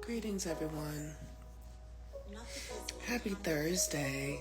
Greetings, everyone. Happy Thursday.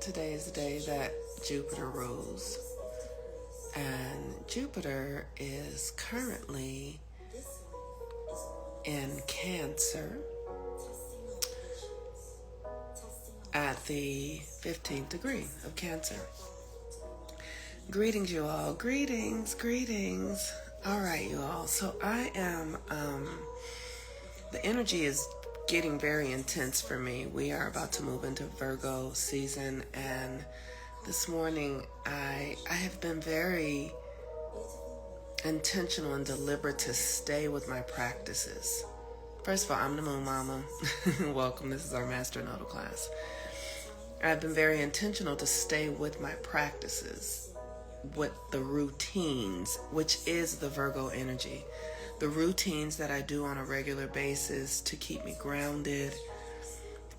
Today is the day that Jupiter rules, and Jupiter is currently in Cancer at the 15th degree of Cancer. Greetings, you all. Greetings. All right, you all. So I am, the energy is getting very intense for me. We are about to move into Virgo season, and this morning I have been very intentional and deliberate to stay with my practices. First of all, I'm the Moon Mama. Welcome. This is our Master Nodal class. I've been very intentional to stay with my practices, with the routines, which is the Virgo energy. The routines that I do on a regular basis to keep me grounded,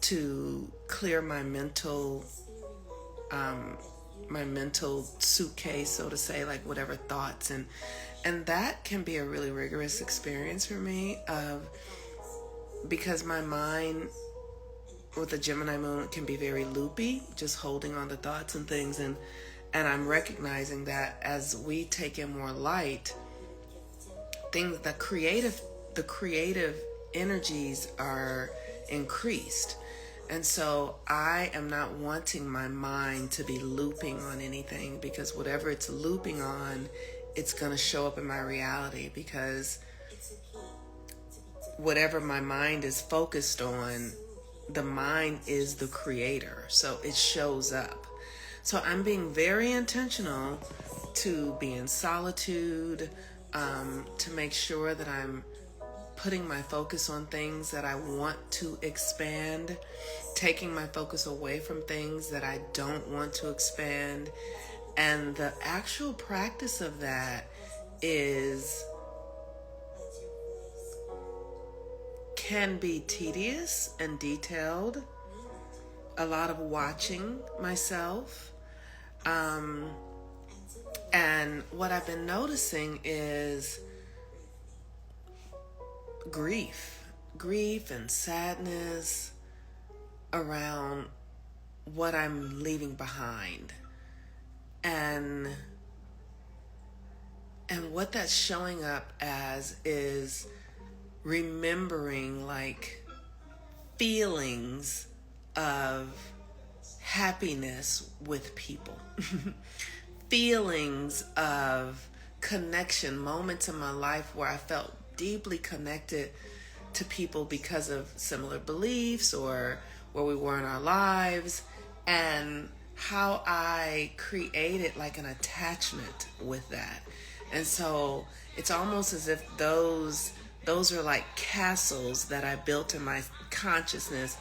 to clear my mental suitcase, so to say, like whatever thoughts, and that can be a really rigorous experience for me, because my mind with the Gemini moon can be very loopy, just holding on to thoughts and things, and I'm recognizing that as we take in more light, the creative energies are increased. And so I am not wanting my mind to be looping on anything, because whatever it's looping on, it's going to show up in my reality, because whatever my mind is focused on, the mind is the creator. So it shows up. So I'm being very intentional to be in solitude, to make sure that I'm putting my focus on things that I want to expand, taking my focus away from things that I don't want to expand. And the actual practice of that can be tedious and detailed, a lot of watching myself. And what I've been noticing is grief and sadness around what I'm leaving behind. And what that's showing up as is remembering like feelings of happiness with people. Feelings of connection, moments in my life where I felt deeply connected to people because of similar beliefs or where we were in our lives, and how I created like an attachment with that. And so it's almost as if those are like castles that I built in my consciousness,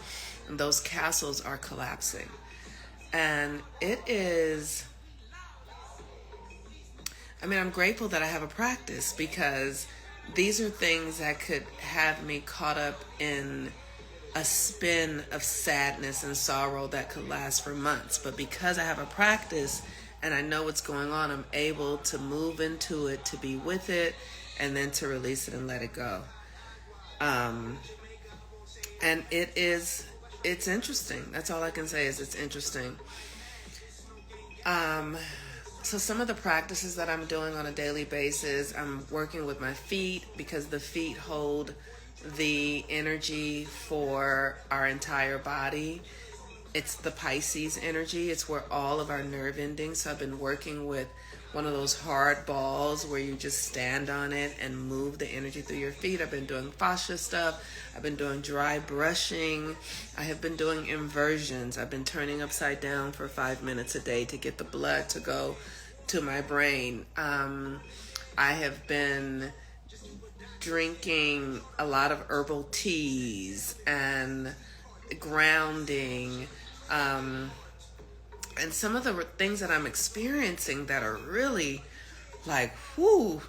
and those castles are collapsing. And I'm grateful that I have a practice, because these are things that could have me caught up in a spin of sadness and sorrow that could last for months. But because I have a practice and I know what's going on, I'm able to move into it, to be with it, and then to release it and let it go. And it's interesting. That's all I can say is it's interesting. So some of the practices that I'm doing on a daily basis, I'm working with my feet, because the feet hold the energy for our entire body. It's the Pisces energy. It's where all of our nerve endings. So I've been working with one of those hard balls where you just stand on it and move the energy through your feet. I've been doing fascia stuff. I've been doing dry brushing. I have been doing inversions. I've been turning upside down for 5 minutes a day to get the blood to go to my brain. I have been drinking a lot of herbal teas and grounding. And some of the things that I'm experiencing that are really like, whoo.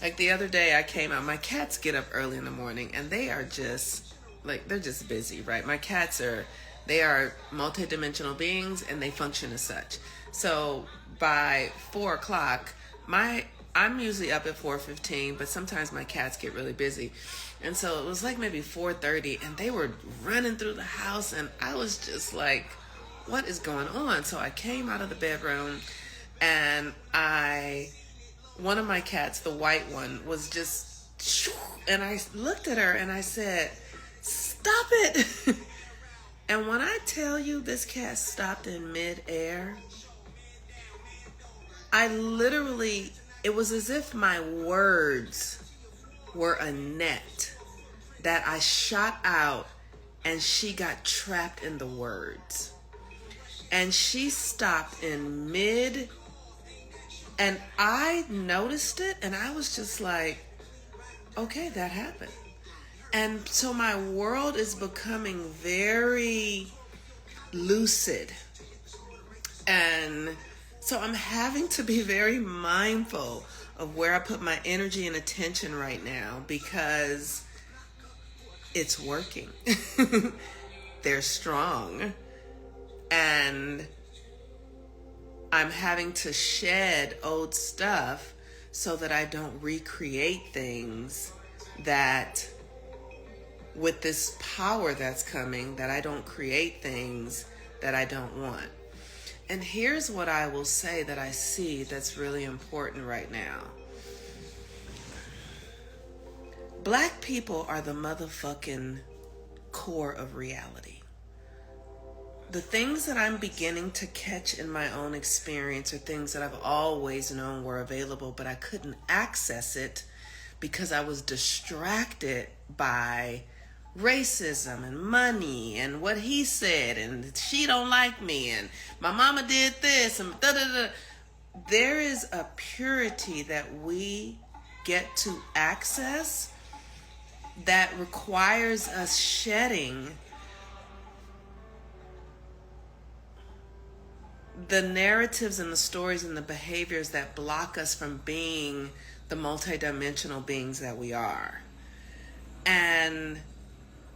Like the other day I came out, my cats get up early in the morning and they are just, like, they're just busy, right? My cats they are multidimensional beings and they function as such. So by 4 o'clock, my I'm usually up at 4:15, but sometimes my cats get really busy. And so it was like maybe 4:30 and they were running through the house and I was just like, what is going on? So I came out of the bedroom and one of my cats, the white one, was just, and I looked at her and I said, stop it. And when I tell you this cat stopped in midair, I literally, it was as if my words were a net that I shot out and she got trapped in the words. And she stopped in mid, and I noticed it and I was just like, okay, that happened. And so my world is becoming very lucid. And so I'm having to be very mindful of where I put my energy and attention right now because it's working. They're strong. And I'm having to shed old stuff so that I don't recreate things that, with this power that's coming, that I don't create things that I don't want. And here's what I will say that I see that's really important right now. Black people are the motherfucking core of reality. The things that I'm beginning to catch in my own experience are things that I've always known were available, but I couldn't access it because I was distracted by racism and money and what he said and she don't like me and my mama did this and da da da. There is a purity that we get to access that requires us shedding the narratives and the stories and the behaviors that block us from being the multidimensional beings that we are. And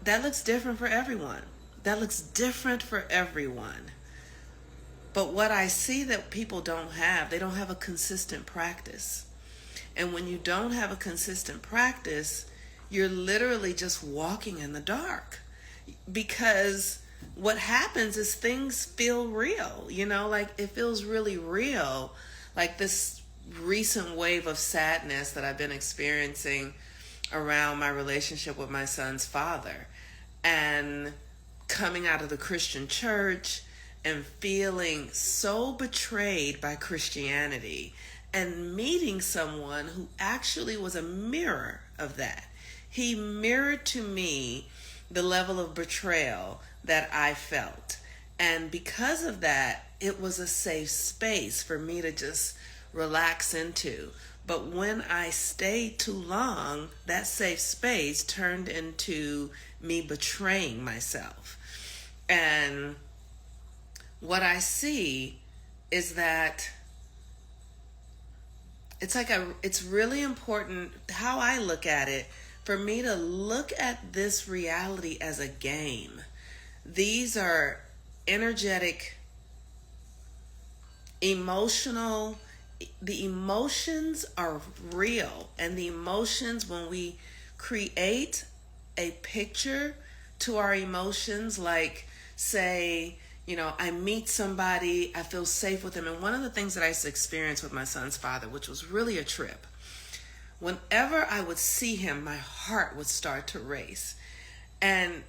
that looks different for everyone. That looks different for everyone. But what I see that people don't have, they don't have a consistent practice. And when you don't have a consistent practice, you're literally just walking in the dark. Because what happens is things feel real, like it feels really real. Like this recent wave of sadness that I've been experiencing around my relationship with my son's father, and coming out of the Christian church and feeling so betrayed by Christianity, and meeting someone who actually was a mirror of that. He mirrored to me the level of betrayal that I felt. And because of that, it was a safe space for me to just relax into. But when I stayed too long, that safe space turned into me betraying myself. And what I see is that it's really important how I look at it, for me to look at this reality as a game. These are energetic, emotional, the emotions are real. And the emotions, when we create a picture to our emotions, like say, I meet somebody, I feel safe with them. And one of the things that I used to experience with my son's father, which was really a trip, whenever I would see him, my heart would start to race. And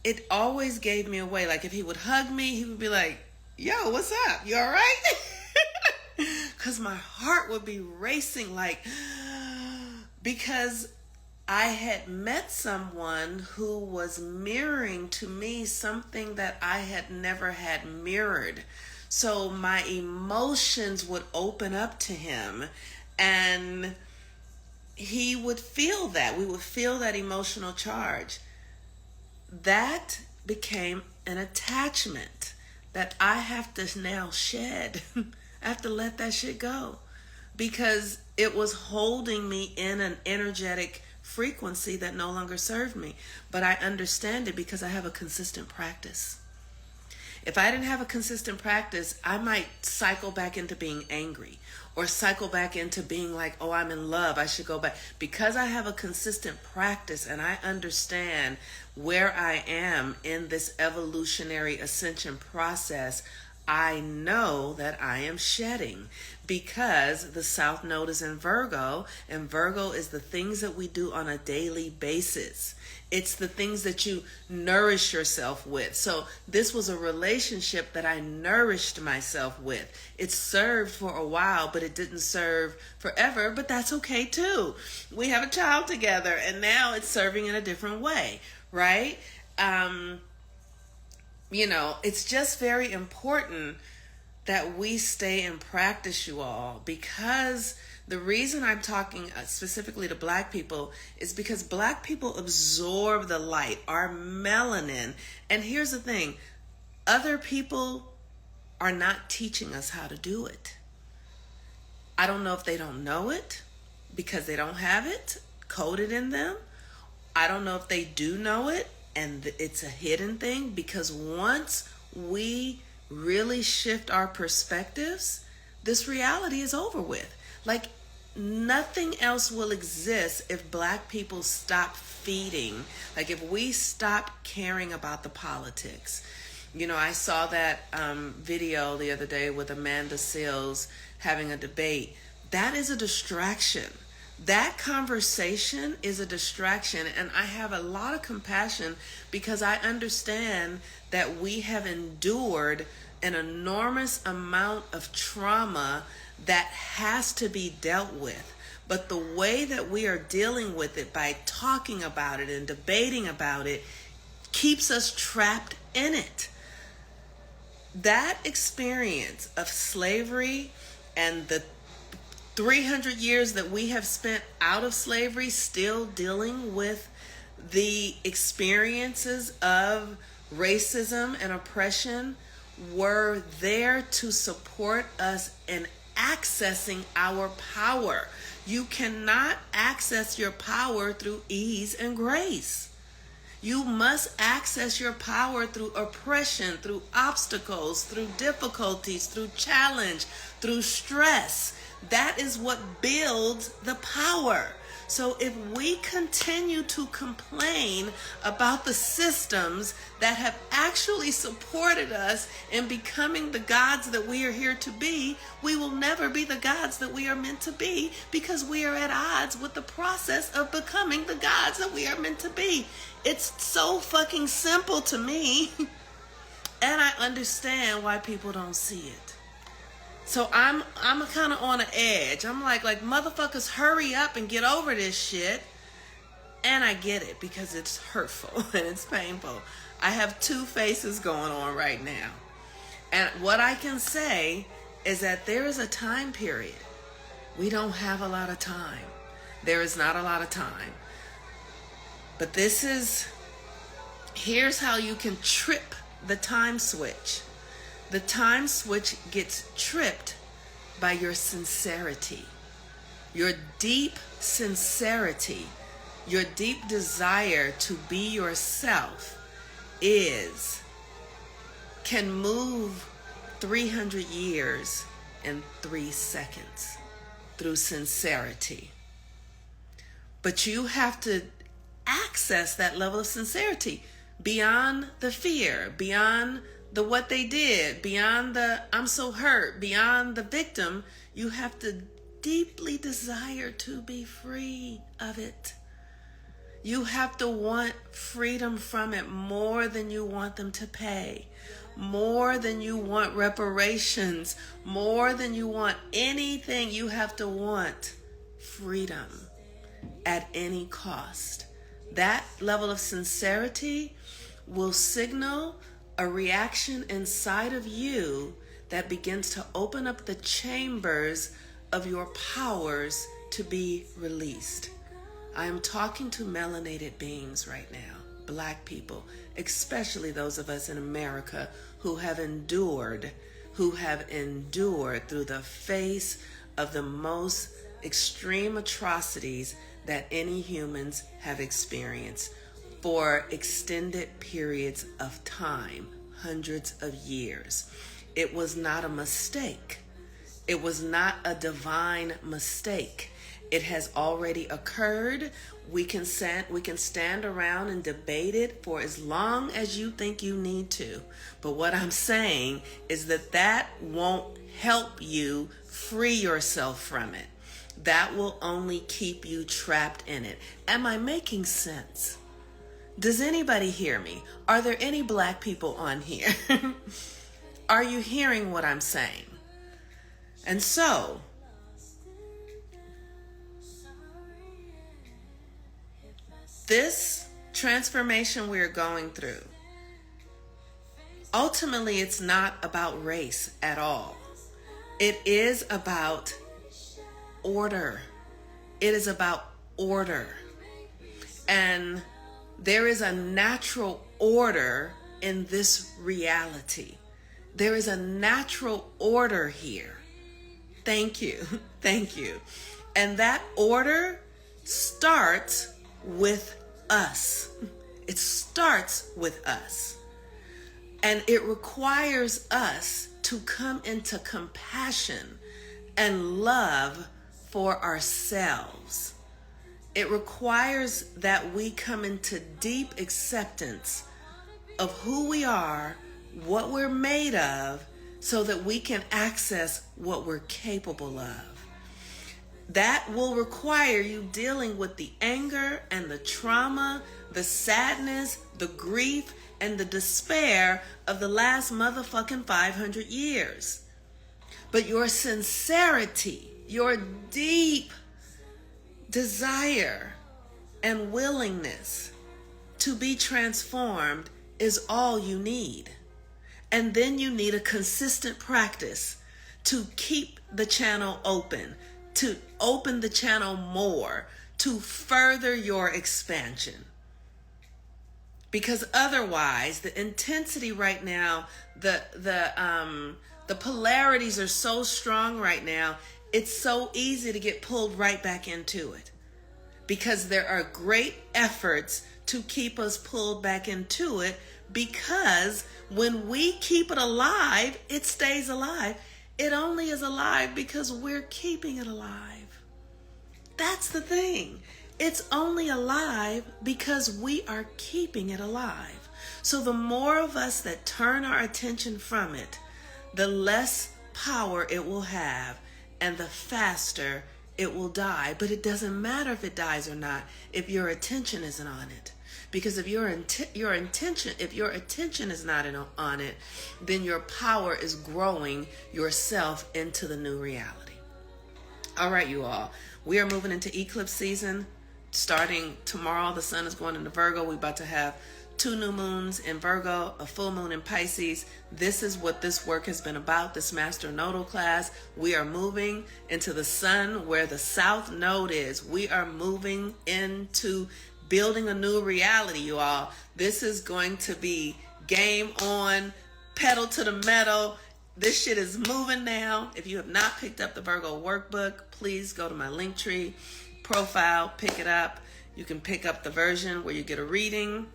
it always gave me away. Like if he would hug me, he would be like, yo, what's up? You all right? Because my heart would be racing, because I had met someone who was mirroring to me something that I had never had mirrored. So my emotions would open up to him, and he would feel that. We would feel that emotional charge. That became an attachment that I have to now shed. I have to let that shit go, because it was holding me in an energetic frequency that no longer served me. But I understand it because I have a consistent practice. If I didn't have a consistent practice, I might cycle back into being angry or cycle back into being like, oh, I'm in love, I should go back. Because I have a consistent practice and I understand where I am in this evolutionary ascension process, I know that I am shedding, because the South Node is in Virgo, and Virgo is the things that we do on a daily basis. It's the things that you nourish yourself with. So this was a relationship that I nourished myself with. It served for a while, but it didn't serve forever, but that's okay too. We have a child together, and now it's serving in a different way, right? It's just very important that we stay in practice, you all, because the reason I'm talking specifically to Black people is because Black people absorb the light, our melanin. And here's the thing, other people are not teaching us how to do it. I don't know if they don't know it because they don't have it coded in them. I don't know if they do know it and it's a hidden thing, because once we really shift our perspectives, this reality is over with. Like, nothing else will exist if Black people stop feeding. Like, if we stop caring about the politics. I saw that video the other day with Amanda Seales having a debate. That is a distraction. That conversation is a distraction, and I have a lot of compassion because I understand that we have endured an enormous amount of trauma that has to be dealt with. But the way that we are dealing with it, by talking about it and debating about it, keeps us trapped in it. That experience of slavery and the 300 years that we have spent out of slavery, still dealing with the experiences of racism and oppression, were there to support us in accessing our power. You cannot access your power through ease and grace. You must access your power through oppression, through obstacles, through difficulties, through challenge, through stress. That is what builds the power. So if we continue to complain about the systems that have actually supported us in becoming the gods that we are here to be, we will never be the gods that we are meant to be, because we are at odds with the process of becoming the gods that we are meant to be. It's so fucking simple to me. And I understand why people don't see it. So I'm kind of on an edge. I'm like motherfuckers, hurry up and get over this shit. And I get it, because it's hurtful and it's painful. I have two faces going on right now. And what I can say is that there is a time period. We don't have a lot of time. There is not a lot of time. But here's how you can trip the time switch. The time switch gets tripped by your sincerity. Your deep sincerity, your deep desire to be yourself can move 300 years in 3 seconds through sincerity. But you have to access that level of sincerity beyond the fear, beyond the what they did, beyond the I'm so hurt, beyond the victim. You have to deeply desire to be free of it. You have to want freedom from it more than you want them to pay, more than you want reparations, more than you want anything. You have to want freedom at any cost. That level of sincerity will signal a reaction inside of you that begins to open up the chambers of your powers to be released. I am talking to melanated beings right now, Black people, especially those of us in America who have endured through the face of the most extreme atrocities that any humans have experienced for extended periods of time, hundreds of years. It was not a mistake. It was not a divine mistake. It has already occurred. We can stand around and debate it for as long as you think you need to. But what I'm saying is that won't help you free yourself from it. That will only keep you trapped in it. Am I making sense? Does anybody hear me? Are there any black people on here? Are you hearing what I'm saying? And so, this transformation we're going through, ultimately it's not about race at all. It is about order. It is about order. And there is a natural order in this reality. There is a natural order here. Thank you. Thank you. And that order starts with us. It starts with us. And it requires us to come into compassion and love for ourselves. It requires that we come into deep acceptance of who we are, what we're made of, so that we can access what we're capable of. That will require you dealing with the anger and the trauma, the sadness, the grief, and the despair of the last motherfucking 500 years. But your sincerity, your deep desire and willingness to be transformed is all you need. And then you need a consistent practice to keep the channel open, to open the channel more, to further your expansion. Because otherwise, the intensity right now, the polarities are so strong right now, it's so easy to get pulled right back into it. Because there are great efforts to keep us pulled back into it, because when we keep it alive, it stays alive. It only is alive because we're keeping it alive. That's the thing. It's only alive because we are keeping it alive. So the more of us that turn our attention from it, the less power it will have and the faster it will die. But it doesn't matter if it dies or not if your attention isn't on it. Because if your attention is not on it, then your power is growing yourself into the new reality. All right, you all. We are moving into eclipse season. Starting tomorrow, the sun is going into Virgo. We're about to have 2 new moons in Virgo, a full moon in Pisces. This is what this work has been about, this Master Nodal class. We are moving into the sun where the South Node is. We are moving into building a new reality, you all. This is going to be game on, pedal to the metal. This shit is moving now. If you have not picked up the Virgo workbook, please go to my Linktree profile, pick it up. You can pick up the version where you get a reading,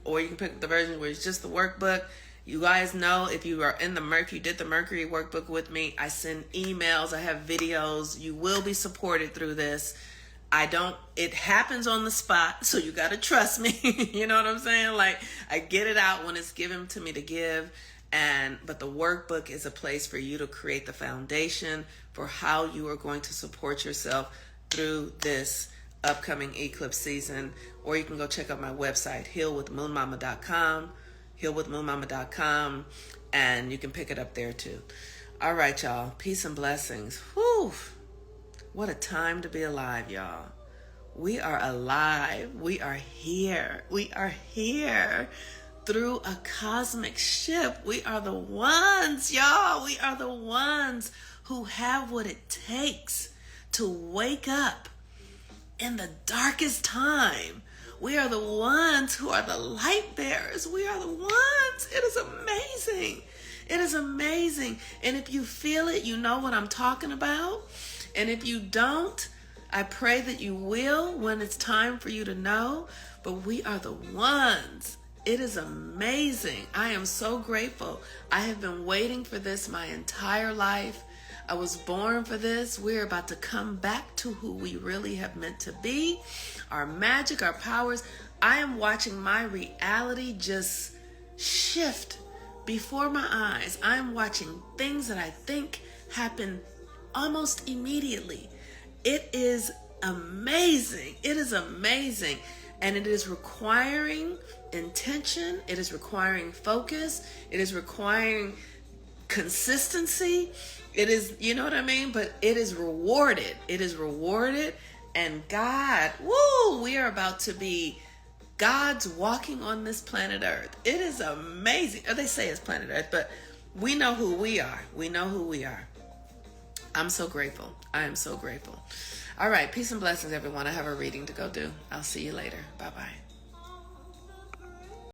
or you can pick up the version where it's just the workbook. You guys know if you are in if you did the Mercury workbook with me, I send emails, I have videos. You will be supported through this. It happens on the spot, so you got to trust me. You know what I'm saying? Like, I get it out when it's given to me to give. But the workbook is a place for you to create the foundation for how you are going to support yourself through this upcoming eclipse season. Or you can go check out my website, healwithmoonmama.com, and you can pick it up there too. All right, y'all. Peace and blessings. Whew. What a time to be alive, y'all. We are alive. We are here. We are here through a cosmic shift. We are the ones, y'all. We are the ones who have what it takes to wake up in the darkest time. We are the ones who are the light bearers. We are the ones. It is amazing. It is amazing. And if you feel it, you know what I'm talking about. And if you don't, I pray that you will when it's time for you to know. But we are the ones It is amazing. I am so grateful. I have been waiting for this my entire life. I was born for this. We're about to come back to who we really have meant to be, our magic, our powers. I am watching my reality just shift before my eyes. I am watching things that I think happen almost immediately. It is amazing. It is amazing. And it is requiring intention. It is requiring focus. It is requiring consistency. It is, you know what I mean? But it is rewarded. It is rewarded. And God, woo, we are about to be God's walking on this planet Earth. It is amazing. Or they say it's planet Earth, but we know who we are. We know who we are. I'm so grateful. I am so grateful. All right. Peace and blessings, everyone. I have a reading to go do. I'll see you later. Bye-bye.